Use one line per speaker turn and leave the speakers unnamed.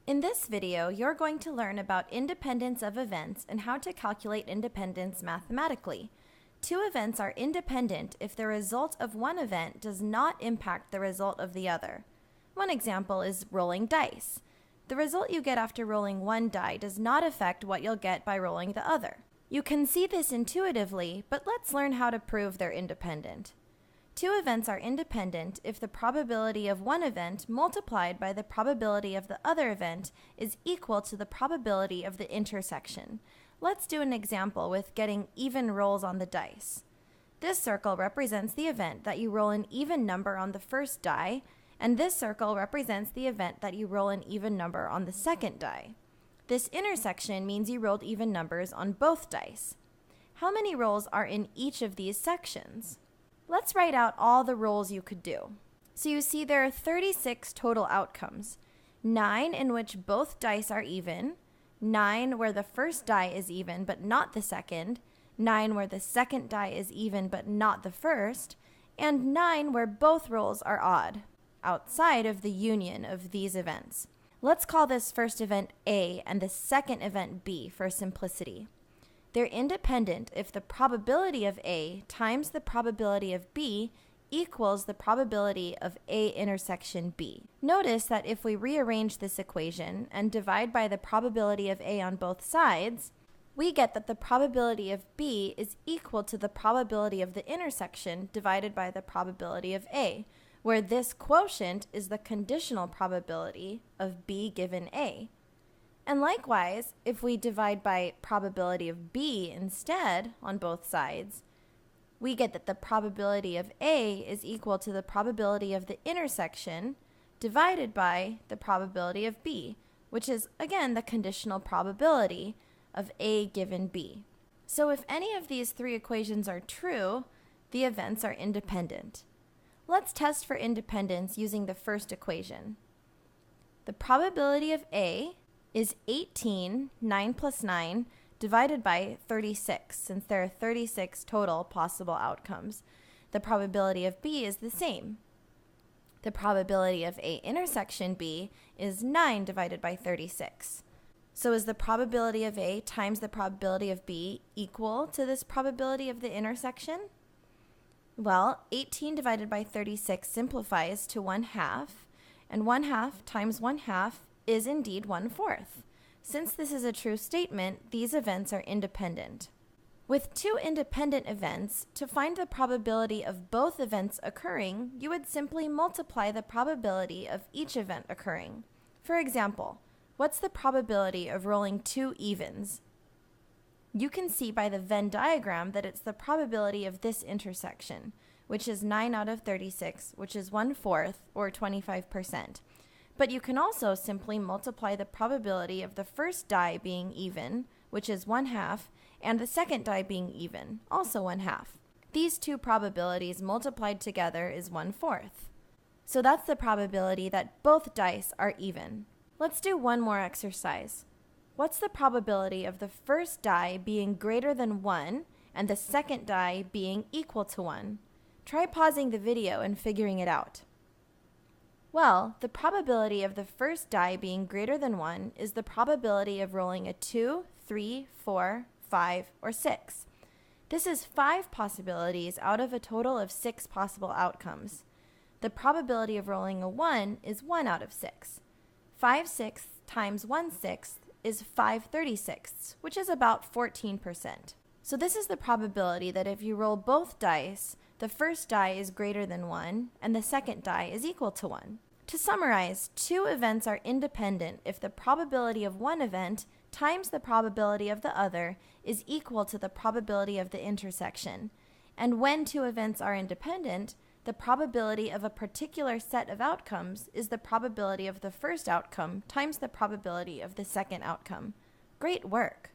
In this video, you're going to learn about independence of events and how to calculate independence mathematically. Two events are independent if the result of one event does not impact the result of the other. One example is rolling dice. The result you get after rolling one die does not affect what you'll get by rolling the other. You can see this intuitively, but let's learn how to prove they're independent. Two events are independent if the probability of one event multiplied by the probability of the other event is equal to the probability of the intersection. Let's do an example with getting even rolls on the dice. This circle represents the event that you roll an even number on the first die, and this circle represents the event that you roll an even number on the second die. This intersection means you rolled even numbers on both dice. How many rolls are in each of these sections? Let's write out all the rolls you could do. So you see there are 36 total outcomes. 9 in which both dice are even, 9 where the first die is even but not the second, 9 where the second die is even but not the first, and 9 where both rolls are odd, outside of the union of these events. Let's call this first event A and the second event B for simplicity. They're independent if the probability of A times the probability of B equals the probability of A intersection B. Notice that if we rearrange this equation and divide by the probability of A on both sides, we get that the probability of B is equal to the probability of the intersection divided by the probability of A, where this quotient is the conditional probability of B given A. And likewise, if we divide by probability of B instead on both sides, we get that the probability of A is equal to the probability of the intersection divided by the probability of B, which is, again, the conditional probability of A given B. So if any of these three equations are true, the events are independent. Let's test for independence using the first equation. The probability of A is 18, 9 plus 9, divided by 36, since there are 36 total possible outcomes. The probability of B is the same. The probability of A intersection B is 9 divided by 36. So is the probability of A times the probability of B equal to this probability of the intersection? Well, 18 divided by 36 simplifies to 1/2, and 1/2 times 1/2 is indeed 1/4. Since this is a true statement, these events are independent. With two independent events, to find the probability of both events occurring, you would simply multiply the probability of each event occurring. For example, what's the probability of rolling two evens? You can see by the Venn diagram that it's the probability of this intersection, which is 9 out of 36, which is 1/4 or 25%. But you can also simply multiply the probability of the first die being even, which is 1/2, and the second die being even, also 1/2. These two probabilities multiplied together is 1/4. So that's the probability that both dice are even. Let's do one more exercise. What's the probability of the first die being greater than 1 and the second die being equal to 1? Try pausing the video and figuring it out. Well, the probability of the first die being greater than 1 is the probability of rolling a 2, 3, 4, 5, or 6. This is 5 possibilities out of a total of 6 possible outcomes. The probability of rolling a 1 is 1 out of 6. 5/6 times 1/6 is 5/36, which is about 14%. So this is the probability that if you roll both dice, the first die is greater than 1 and the second die is equal to 1. To summarize, two events are independent if the probability of one event times the probability of the other is equal to the probability of the intersection. And when two events are independent, the probability of a particular set of outcomes is the probability of the first outcome times the probability of the second outcome. Great work!